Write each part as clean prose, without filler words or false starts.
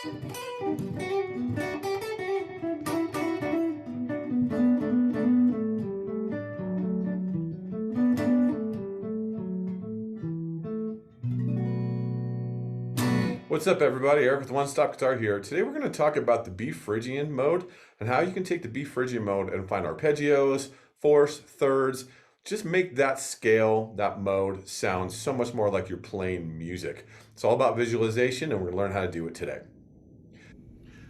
What's up, everybody? Eric with One Stop Guitar here. Today we're going to talk about the B Phrygian mode and how you can take the B Phrygian mode and find arpeggios, fourths, thirds. Just make that scale, that mode, sound so much more like you're playing music. It's all about visualization, and we're going to learn how to do it today.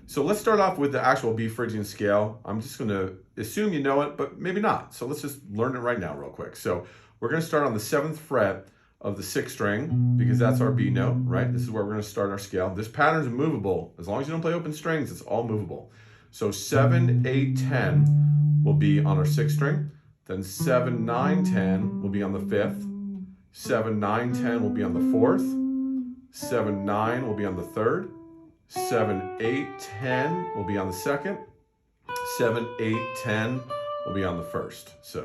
So let's start off with the actual B Phrygian scale. I'm just going to assume you know it, but maybe not. So let's just learn it right now real quick. So we're going to start on the 7th fret of the 6th string, because that's our B note, right? This is where we're going to start our scale. This pattern is movable. As long as you don't play open strings, it's all movable. So 7, 8, 10 will be on our 6th string. Then 7, 9, 10 will be on the 5th. 7, 9, 10 will be on the 4th. 7, 9 will be on the 3rd. 7, 8, 10 will be on the 2nd. 7, 8, 10 will be on the 1st. So.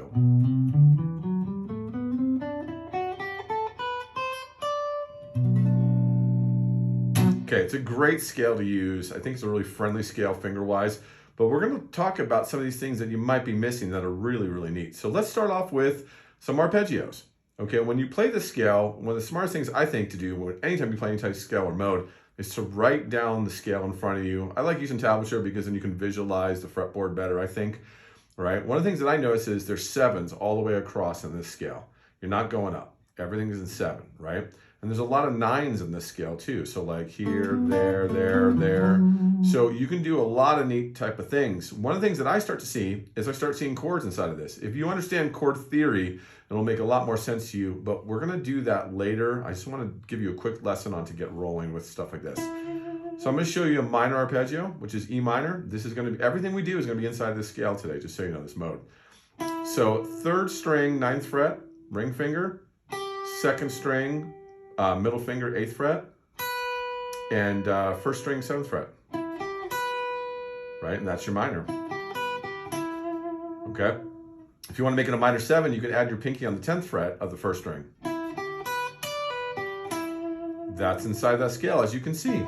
Okay, it's a great scale to use. I think it's a really friendly scale finger-wise, but we're going to talk about some of these things that you might be missing that are really, really neat. So let's start off with some arpeggios. Okay, when you play the scale, one of the smartest things I think to do anytime you play any type of scale or mode is to write down the scale in front of you. I like using tablature because then you can visualize the fretboard better, I think. All right, one of the things that I notice is there's 7s all the way across in this scale. You're not going up. Everything is in 7, right? And there's a lot of 9s in this scale too. So like here, there, there. So you can do a lot of neat type of things. One of the things that I start to see is I start seeing chords inside of this. If you understand chord theory, it'll make a lot more sense to you, but we're gonna do that later. I just wanna give you a quick lesson on to get rolling with stuff like this. So I'm gonna show you a minor arpeggio, which is E minor. This is gonna be, everything we do is gonna be inside this scale today, just so you know this mode. So 3rd string, 9th fret, ring finger, 2nd string, middle finger, 8th fret, and 1st string, 7th fret. Right, and that's your minor. Okay. If you want to make it a minor 7, you can add your pinky on the 10th fret of the 1st string. That's inside that scale, as you can see.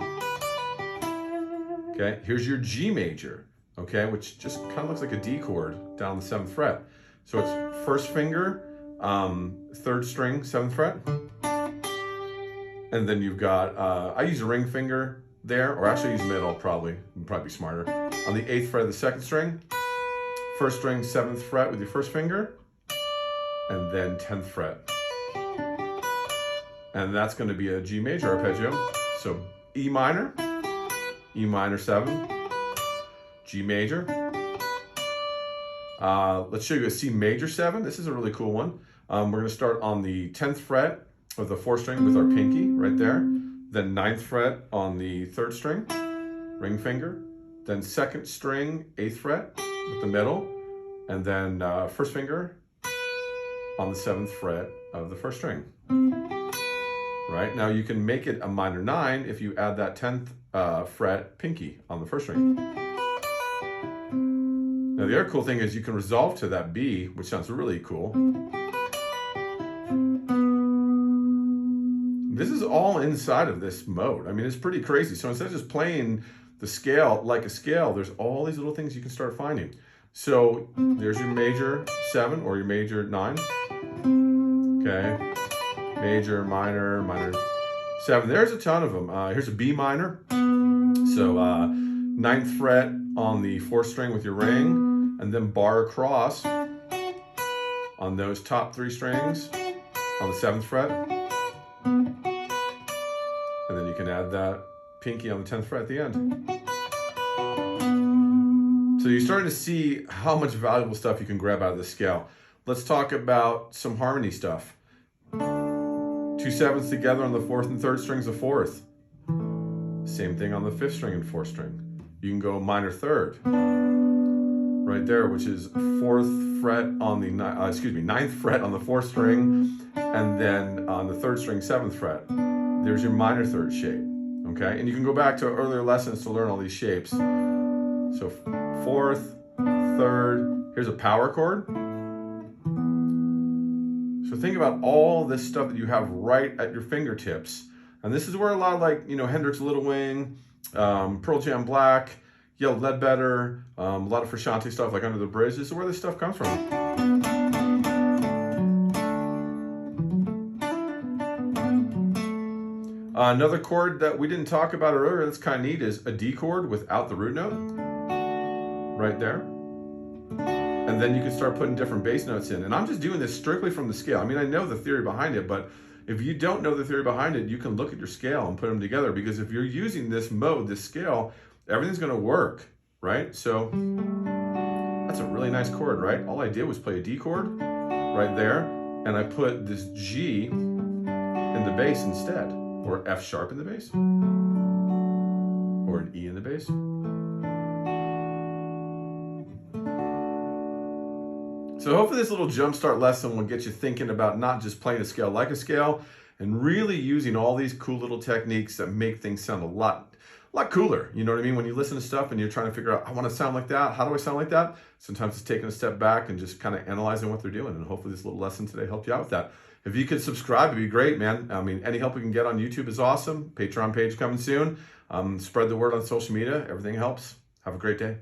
Okay, here's your G major, okay, which just kind of looks like a D chord down the 7th fret. So it's 1st finger, 3rd string, 7th fret. And then you've got, I use a ring finger there, or actually use middle probably be smarter. On the 8th fret of the 2nd string, 1st string, 7th fret with your 1st finger, and then 10th fret. And that's going to be a G major arpeggio. So E minor 7, G major. Let's show you a C major 7. This is a really cool one. We're going to start on the 10th fret of the 4th string with our pinky right there, then 9th fret on the 3rd string, ring finger, then 2nd string, 8th fret with the middle, and then 1st finger on the 7th fret of the 1st string. Right, now you can make it a minor 9 if you add that 10th fret pinky on the 1st string. Now the other cool thing is you can resolve to that B, which sounds really cool. This is all inside of this mode. I mean, it's pretty crazy. So instead of just playing the scale like a scale, there's all these little things you can start finding. So there's your major 7 or your major 9. Okay, major, minor, minor 7. There's a ton of them. Here's a B minor. So 9th fret on the 4th string with your ring, and then bar across on those top 3 strings on the 7th fret. And then you can add that pinky on the 10th fret at the end. So you're starting to see how much valuable stuff you can grab out of this scale. Let's talk about some harmony stuff. 2 7ths together on the 4th and 3rd strings of 4th. Same thing on the 5th string and 4th string. You can go minor 3rd right there, which is 4th fret on the 9th fret on the 4th string, and then on the 3rd string 7th fret. There's your minor 3rd shape, okay? And you can go back to earlier lessons to learn all these shapes. So 4th, 3rd, here's a power chord. So think about all this stuff that you have right at your fingertips. And this is where a lot of Hendrix Little Wing, Pearl Jam Black, Yellow Ledbetter, a lot of Frusciante stuff like Under the Bridge. This is where this stuff comes from. Another chord that we didn't talk about earlier that's kind of neat is a D chord without the root note, right there. And then you can start putting different bass notes in. And I'm just doing this strictly from the scale. I mean, I know the theory behind it, but if you don't know the theory behind it, you can look at your scale and put them together, because if you're using this mode, this scale, everything's gonna work, right? So that's a really nice chord, right? All I did was play a D chord right there, and I put this G in the bass instead, or F sharp in the bass, or an E in the bass. So hopefully this little jumpstart lesson will get you thinking about not just playing a scale like a scale, and really using all these cool little techniques that make things sound a lot cooler. You know what I mean? When you listen to stuff and you're trying to figure out, I want to sound like that. How do I sound like that? Sometimes it's taking a step back and just kind of analyzing what they're doing. And hopefully this little lesson today helped you out with that. If you could subscribe, it'd be great, man. I mean, any help we can get on YouTube is awesome. Patreon page coming soon. Spread the word on social media. Everything helps. Have a great day.